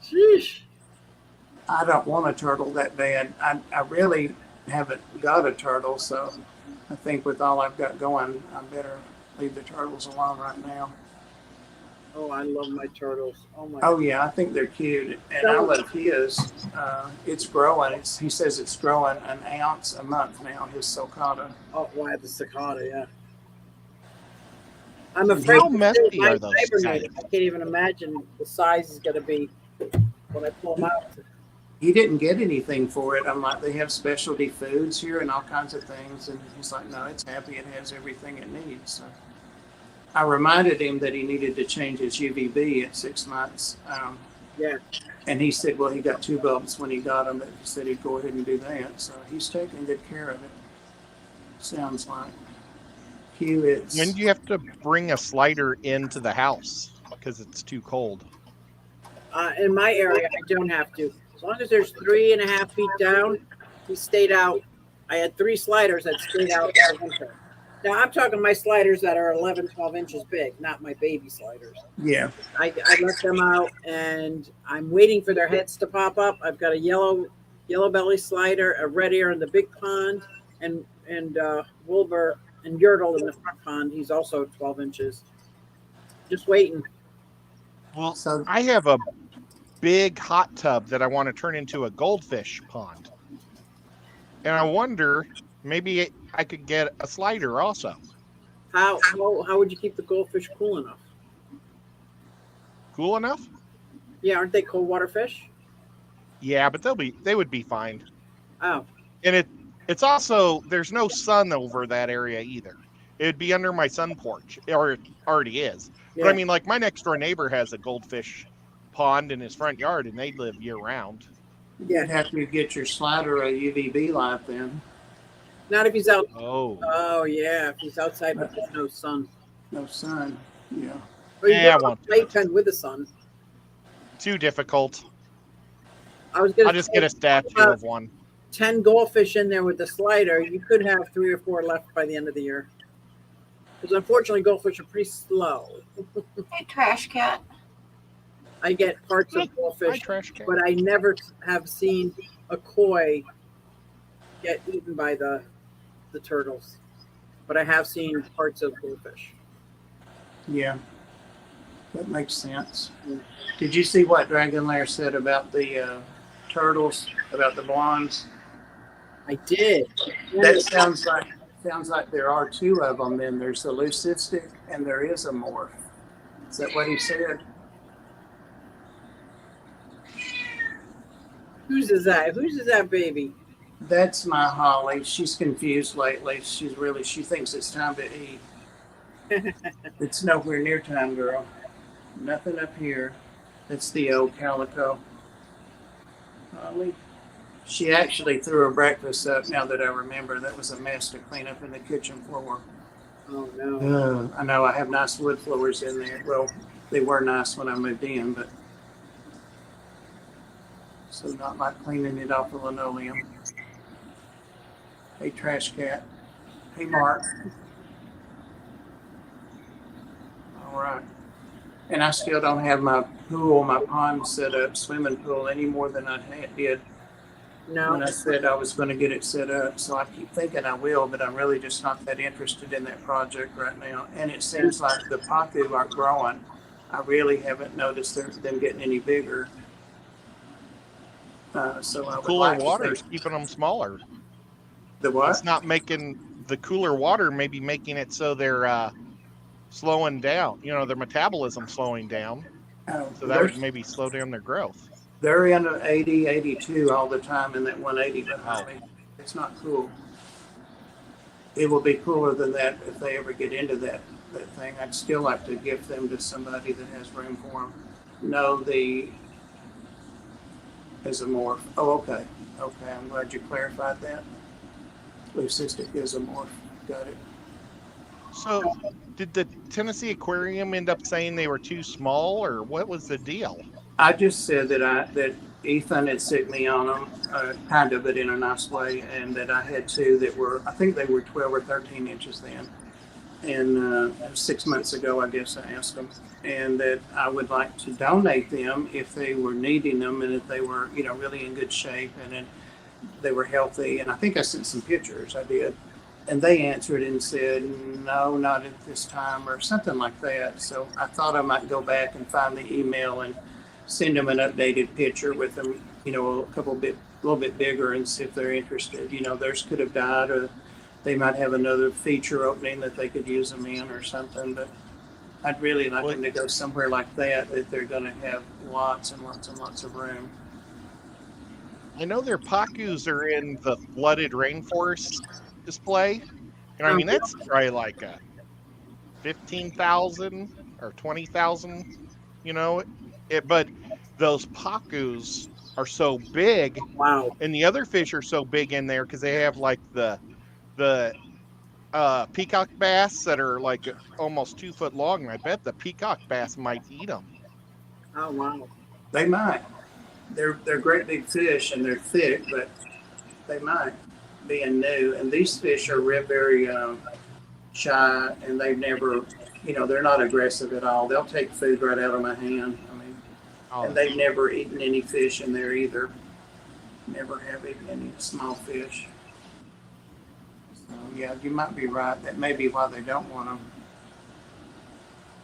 Sheesh. I don't want a turtle that bad. I really haven't got a turtle, so I think with all I've got going, I better leave the turtles alone right now. Oh, I love my turtles. Oh my. Oh yeah, I think they're cute, and I love his. It's growing. He says it's growing an ounce a month now. His sulcata. Oh, why the cicada? Yeah. I'm afraid. How messy my are those hibernate. cicadas? I can't even imagine the size is going to be when I pull them out. He didn't get anything for it. I'm like, they have specialty foods here and all kinds of things, and he's like, no, it's happy. It has everything it needs. So I reminded him that he needed to change his UVB at 6 months. Yeah. And he said, well, he got 2 bulbs when he got them, but he said he'd go ahead and do that. So he's taking good care of it. Sounds like. Q, it's When do you have to bring a slider into the house because it's too cold? In my area, I don't have to. As long as there's 3.5 feet down, he stayed out. I had 3 sliders that stayed out all winter. Now, I'm talking my sliders that are 11, 12 inches big, not my baby sliders. yeah. I let them out, and I'm waiting for their heads to pop up. I've got a yellow belly slider, a red ear in the big pond, and Wilbur and Yertle in the front pond. He's also 12 inches. Just waiting. Well, So I have a big hot tub that I want to turn into a goldfish pond. And I wonder, maybe I could get a slider also. How would you keep the goldfish cool enough? Cool enough? Yeah, aren't they cold water fish? Yeah, but they would be fine. Oh, And it's also, there's no sun over that area either. It'd be under my sun porch, or it already is. yeah. But I mean, like, my next door neighbor has a goldfish pond in his front yard, and they live year round. you'd have to get your slider a UVB light then. Not if he's out. Oh. Oh, yeah, if he's outside with no sun. No sun. Yeah. Or you Yeah, I go won't. playpen with the sun. Too difficult. I was gonna I'll just get a statue of one. 10 goldfish in there with the slider. You could have 3 or 4 left by the end of the year. Because unfortunately, goldfish are pretty slow. Hey, trash cat. I get parts of Hi, goldfish, trash can. but I never have seen a koi get eaten by the turtles. But I have seen parts of goldfish. Yeah. That makes sense. Did you see what Dragon Lair said about the turtles, about the blondes? I did. That sounds like there are 2 of them. Then there's the leucistic and there is a morph. Is that what he said? Whose is that? Whose is that baby? That's my Holly. She's confused lately. She thinks it's time to eat. It's nowhere near time, girl. Nothing up here. That's the old Calico Ollie. She actually threw her breakfast up, now that I remember. That was a mess to clean up in the kitchen floor. Oh, no. I know I have nice wood floors in there. Well, they were nice when I moved in, but so not like cleaning it off the linoleum. Hey, trash cat. Hey, Mark. All right. And I still don't have my pond set up, swimming pool, any more than I did when No. I said I was going to get it set up. So I keep thinking I will, but I'm really just not that interested in that project right now. And it seems like the pacu aren't growing. I really haven't noticed them getting any bigger. So I would Cooler like water to is keeping them smaller. the what? It's not making the cooler water, maybe making it so they're slowing down. You know, their metabolism slowing down. Oh, So that would maybe slow down their growth. they're in an 80, 82 all the time in that 180 behind me. It's not cool. It will be cooler than that if they ever get into that thing. I'd still like to give them to somebody that has room for them. No, the isomorph. Oh, okay. Okay, I'm glad you clarified that. Leucistic isomorph. Got it. So, did the Tennessee Aquarium end up saying they were too small, or what was the deal? I just said that Ethan had sicked me on them, kind of, but in a nice way, and that I had 2 that were, I think they were 12 or 13 inches then. And 6 months ago, I guess I asked them, and that I would like to donate them if they were needing them and if they were, really in good shape and they were healthy. And I think I sent some pictures. I did. And they answered and said, no, not at this time, or something like that. So I thought I might go back and find the email and send them an updated picture with them, a little bit bigger, and see if they're interested. Theirs could have died, or they might have another feature opening that they could use them in or something. But I'd really like them to go somewhere like that they're going to have lots and lots and lots of room. I know their pacus are in the flooded rainforest display, and I mean that's probably like a 15,000 or 20,000, but those pacus are so big. Wow. And the other fish are so big in there because they have like the peacock bass that are like almost 2 foot long. And I bet the peacock bass might eat them. Oh wow. They might. They're great big fish and they're thick, but they might, being new. And these fish are very shy, and they've never, they're not aggressive at all. They'll take food right out of my hand. And they've never eaten any fish in there either. Never have eaten any small fish. So yeah, you might be right. That may be why they don't want them.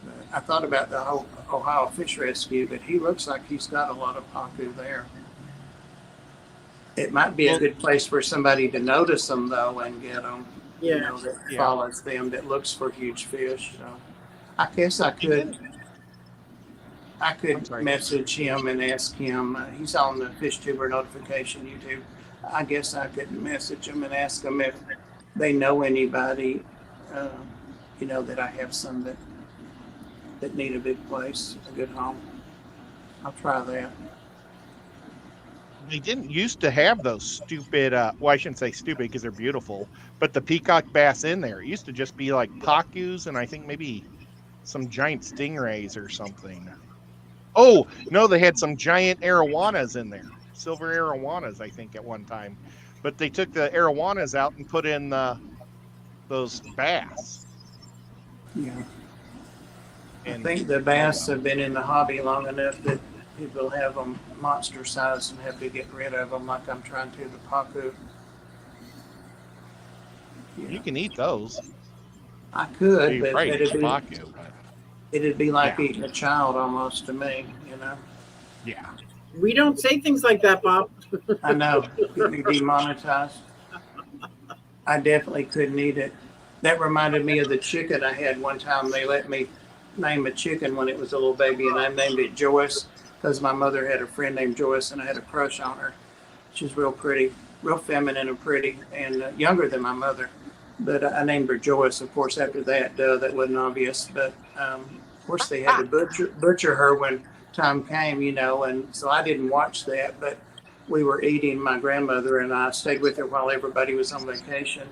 But I thought about the whole Ohio Fish Rescue, but he looks like he's got a lot of pacu there. It might be a good place for somebody to notice them though and get them. Yeah. That follows them, that looks for huge fish. So I guess I could message him and ask him. He's on the Fish Tuber notification YouTube. I guess I could message him and ask him if they know anybody, that I have some that need a big place, a good home. I'll try that. They didn't used to have those stupid, well, I shouldn't say stupid because they're beautiful, but the peacock bass in there. It used to just be like pacus and I think maybe some giant stingrays or something. Oh, no, they had some giant arowanas in there. Silver arowanas, I think, at one time. But they took the arowanas out and put in those bass. Yeah. And I think the bass have been in the hobby long enough that people have them monster size and have to get rid of them like I'm trying to the pacu. Yeah. you can eat those. I could, You but probably eat it'd pacu, but be like Yeah. eating a child almost to me, yeah. We don't say things like that, Bob. I know, get me demonetized. I definitely couldn't eat it. That reminded me of the chicken I had one time. They let me name a chicken when it was a little baby, and I named it Joyce because my mother had a friend named Joyce, and I had a crush on her. She's real pretty, real feminine and pretty, and younger than my mother. But I named her Joyce, of course, after that. That wasn't obvious. But, of course, they had to butcher her when time came, and so I didn't watch that. But we were eating, my grandmother and I stayed with her while everybody was on vacation.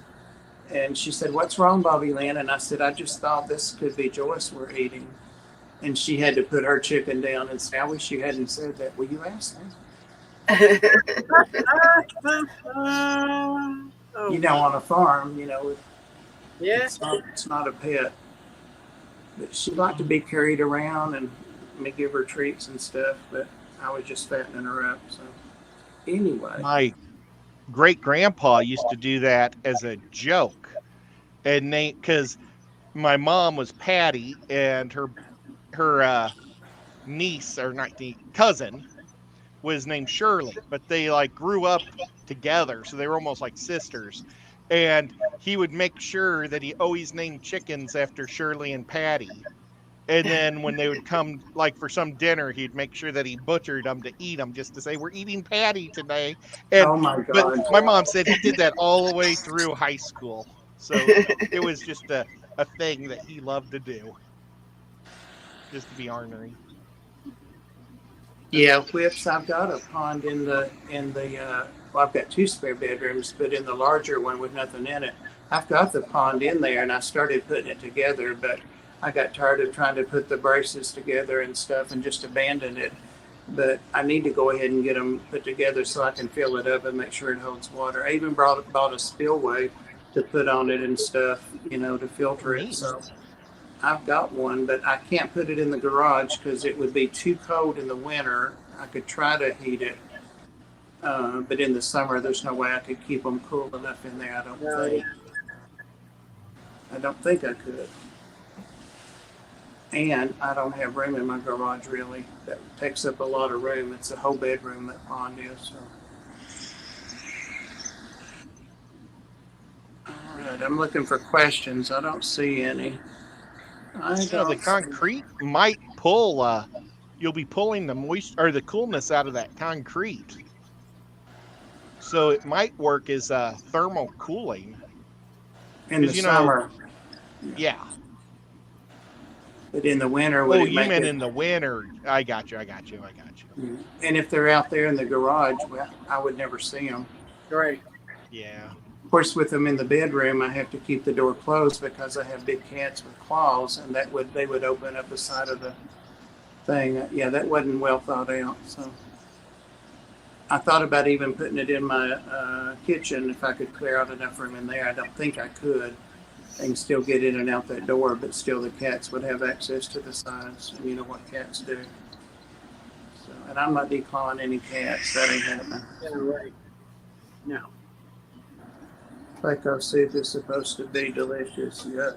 And she said, "What's wrong, Bobby Lynn?" And I said, "I just thought this could be Joyce we're eating." And she had to put her chicken down and say, "I wish you hadn't said that. Will you ask me?" On a farm, Yeah. it's not a pet. But she liked to be carried around and me give her treats and stuff, but I was just fattening her up. So anyway. My great grandpa used to do that as a joke. And because my mom was Patty and her niece, or not cousin, was named Shirley, but they like grew up together, so they were almost like sisters. And he would make sure that he always named chickens after Shirley and Patty. And then when they would come like for some dinner, he'd make sure that he butchered them to eat them, just to say, "We're eating Patty today." And Oh my God. but my mom said he did that all the way through high school. So it was just a thing that he loved to do. Just to be ornery. Yeah, Whips, I've got a pond in the well, I've got 2 spare bedrooms, but in the larger one with nothing in it, I've got the pond in there, and I started putting it together, but I got tired of trying to put the braces together and stuff and just abandoned it. But I need to go ahead and get them put together so I can fill it up and make sure it holds water. I even bought a spillway to put on it and stuff, to filter it. So I've got one, but I can't put it in the garage because it would be too cold in the winter. I could try to heat it, but in the summer, there's no way I could keep them cool enough in there. I don't think I could. And I don't have room in my garage really. That takes up a lot of room. It's a whole bedroom, that pond is. So. All right, I'm looking for questions. I don't see any. The concrete might pull. You'll be pulling the moisture or the coolness out of that concrete, so it might work as thermal cooling in the summer. Yeah. But in the winter, you meant in the winter. I got you. And if they're out there in the garage, well, I would never see them. Right. Yeah. course, with them in the bedroom, I have to keep the door closed because I have big cats with claws, and they would open up the side of the thing. Yeah, that wasn't well thought out. So I thought about even putting it in my kitchen if I could clear out enough room in there. I don't think I could, and still get in and out that door, but still the cats would have access to the sides, and you know what cats do. So, and I'm not declawing any cats. That ain't happening. Yeah, right. No. Like our soup is supposed to be delicious. Yeah.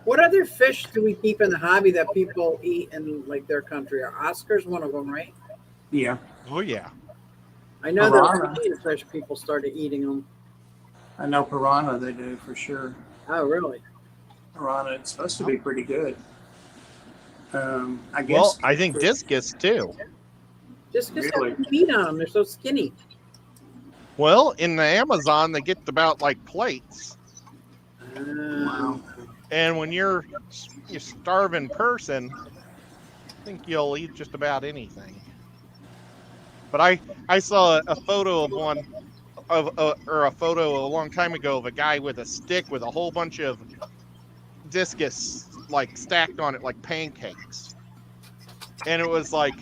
What other fish do we keep in the hobby that people eat in like their country? Oscar's one of them, right? Yeah. Oh yeah. I know Piranha. that fish people started eating them. I know piranha they do for sure. Oh, really? Piranha, it's supposed to be pretty good. I guess. Well, I think discus too. Just because Really? have meat on them, they're so skinny. Well, in the Amazon, they get about like plates. Wow. And when you're a starving person, I think you'll eat just about anything. But I saw a photo of one or a photo a long time ago of a guy with a stick with a whole bunch of discus like stacked on it like pancakes. And it was like,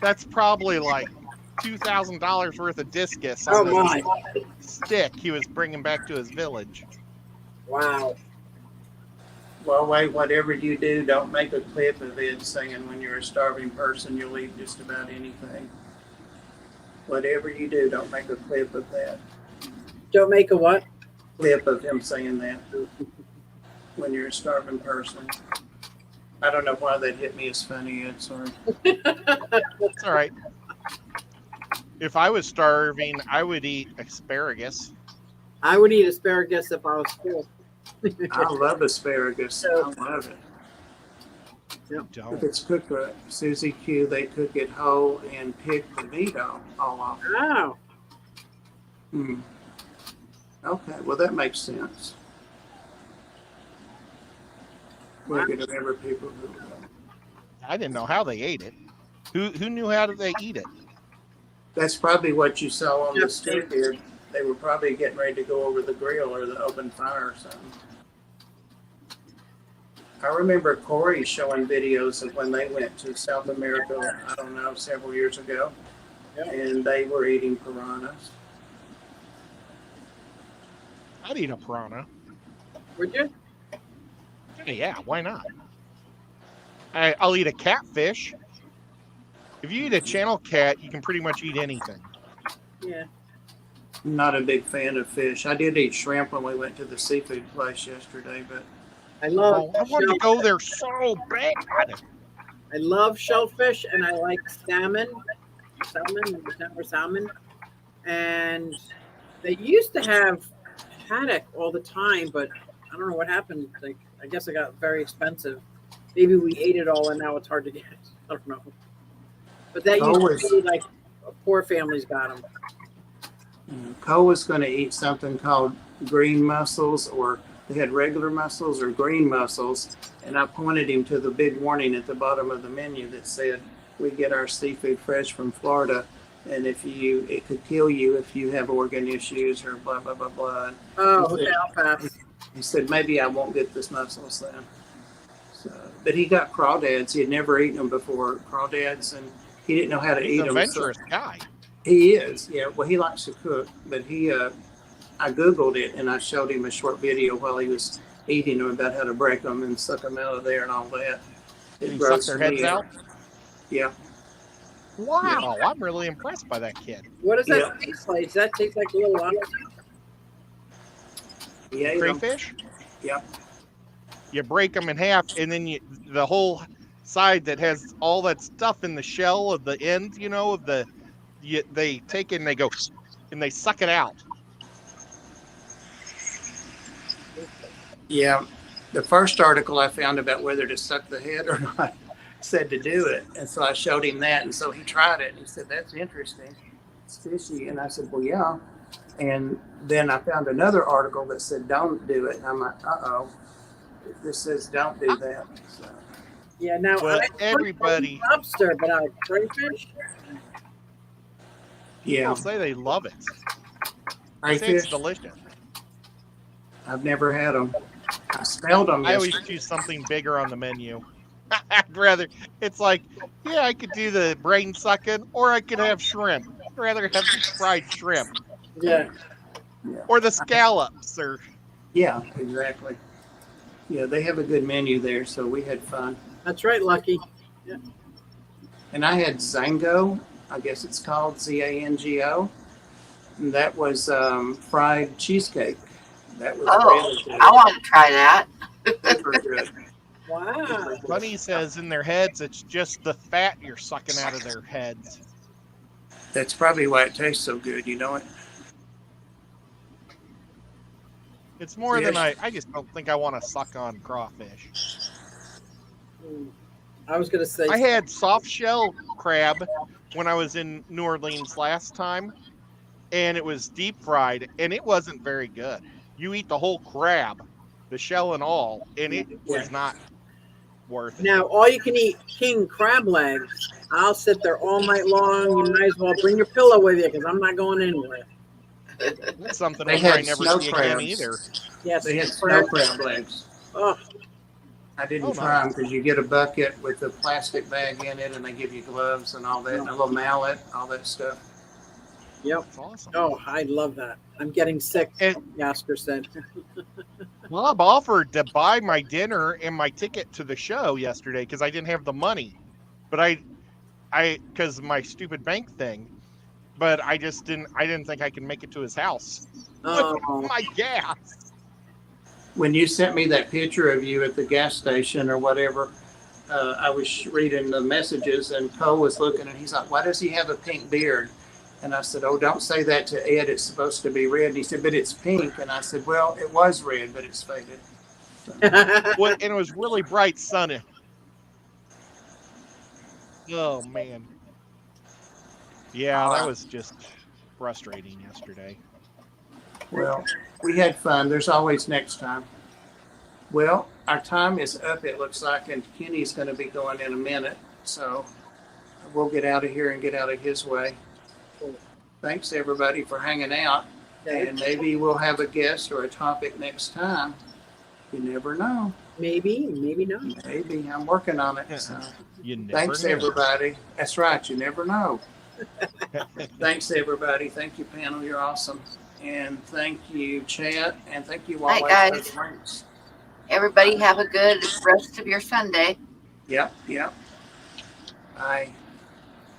that's probably like $2,000 worth of discus on my. this stick he was bringing back to his village. Wow. Well, wait, whatever you do, don't make a clip of it saying when you're a starving person, you'll eat just about anything. Whatever you do, don't make a clip of that. Don't make a what? Clip of him saying that when you're a starving person. I don't know why that hit me as funny. It's sorry. It's all right. If I was starving, I would eat asparagus. I would eat asparagus if I was full. I love asparagus. I love it. If Don't. it's cooked right, Susie Q, they cook it whole and pick the meat all off. Wow. Okay, well that makes sense. Look at whatever people who. I didn't know how they ate it. Who knew how they eat it? That's probably what you saw on the Yep. stick here. They were probably getting ready to go over the grill or the open fire or something. I remember Corey showing videos of when they went to South America, I don't know, several years ago, and they were eating piranhas. I'd eat a piranha. Would you? Yeah, why not? I'll eat a catfish. If you eat a channel cat, you can pretty much eat anything. Yeah. I'm not a big fan of fish. I did eat shrimp when we went to the seafood place yesterday, but I love I wanted to go there so bad. I love shellfish and I like salmon. Salmon. And they used to have haddock all the time, but I don't know what happened. Like, I guess it got very expensive. Maybe we ate it all and now it's hard to get. I don't know. But that used to be like poor families got them. Cole was going to eat something called green mussels, or they had regular mussels or green mussels, and I pointed him to the big warning at the bottom of the menu that said, we get our seafood fresh from Florida, and it could kill you if you have organ issues or blah, blah, blah, blah. Oh, okay, I'll pass. He said, maybe I won't get this mussels then. So, but he got crawdads. He had never eaten them before, crawdads, and he didn't know how to eat He's them. an adventurous guy. He is, yeah. Well, he likes to cook, but I Googled it and I showed him a short video while he was eating them about how to break them and suck them out of there and all that. Did he suck their heads out? Yeah. Wow, I'm really impressed by that kid. What does that taste like? Does that taste like little onions? Yeah. Crayfish? Yeah. You break them in half, and then the whole side that has all that stuff in the shell of the end, they take it and they go, and they suck it out. Yeah. The first article I found about whether to suck the head or not said to do it. And so I showed him that. And so he tried it and he said, that's interesting. It's fishy. And I said, well, yeah. And then I found another article that said, don't do it. And I'm like, uh-oh. This says don't do that. So. Yeah, now Well, everybody lobster, but I crayfish. Yeah. people say they love it. They say it's Crayfish? delicious. I've never had them. I smelled them I always yesterday. choose something bigger on the menu. I'd rather, it's like, yeah, I could do the brain sucking, or I could have shrimp. I'd rather have fried shrimp, Yeah. or the scallops, or Yeah, exactly. Yeah, they have a good menu there, so we had fun. That's right, Lucky. And I had Zango, I guess it's called Zango. And that was fried cheesecake. That was really good. I want to try that. Super good. Wow. Super good. Bunny says in their heads, it's just the fat you're sucking out of their heads. That's probably why it tastes so good, you know it? It's more Yes. than I just don't think I want to suck on crawfish. I was going to say. I had soft shell crab when I was in New Orleans last time, and it was deep fried, and it wasn't very good. You eat the whole crab, the shell and all, and it was not worth it. Now, all you can eat king crab legs. I'll sit there all night long. You might as well bring your pillow with you because I'm not going anywhere. That's something They we'll had probably never snow see again crabs. either. Yes. They had snow crab legs. Oh, I didn't Oh, try them nice. because you get a bucket with a plastic bag in it, and they give you gloves and all that, and a little mallet, all that stuff. yep. That's awesome. Oh, I love that. I'm getting sick, And Yasker said. Bob offered to buy my dinner and my ticket to the show yesterday because I didn't have the money, but because of my stupid bank thing, but I didn't think I could make it to his house. Oh, My gas. When you sent me that picture of you at the gas station or whatever, I was reading the messages, and Cole was looking, and he's like, "Why does he have a pink beard?" And I said, "Oh, don't say that to Ed. It's supposed to be red." And he said, "But it's pink." And I said, "Well, it was red, but it's faded." Well, and it was really bright sunny. Oh man. Yeah, that was just frustrating yesterday. Well, we had fun. There's always next time. Well, our time is up, it looks like, and Kenny's going to be going in a minute. So we'll get out of here and get out of his way. Thanks, everybody, for hanging out. And maybe we'll have a guest or a topic next time. You never know. maybe, maybe not. Maybe. I'm working on it. So. You never Thanks, know. everybody. That's right. You never know. Thanks, everybody. Thank you, panel. You're awesome. And thank you, chat. And thank you, Night, Wally, for guys. the links. Everybody have a good rest of your Sunday. Yep, yep. Bye.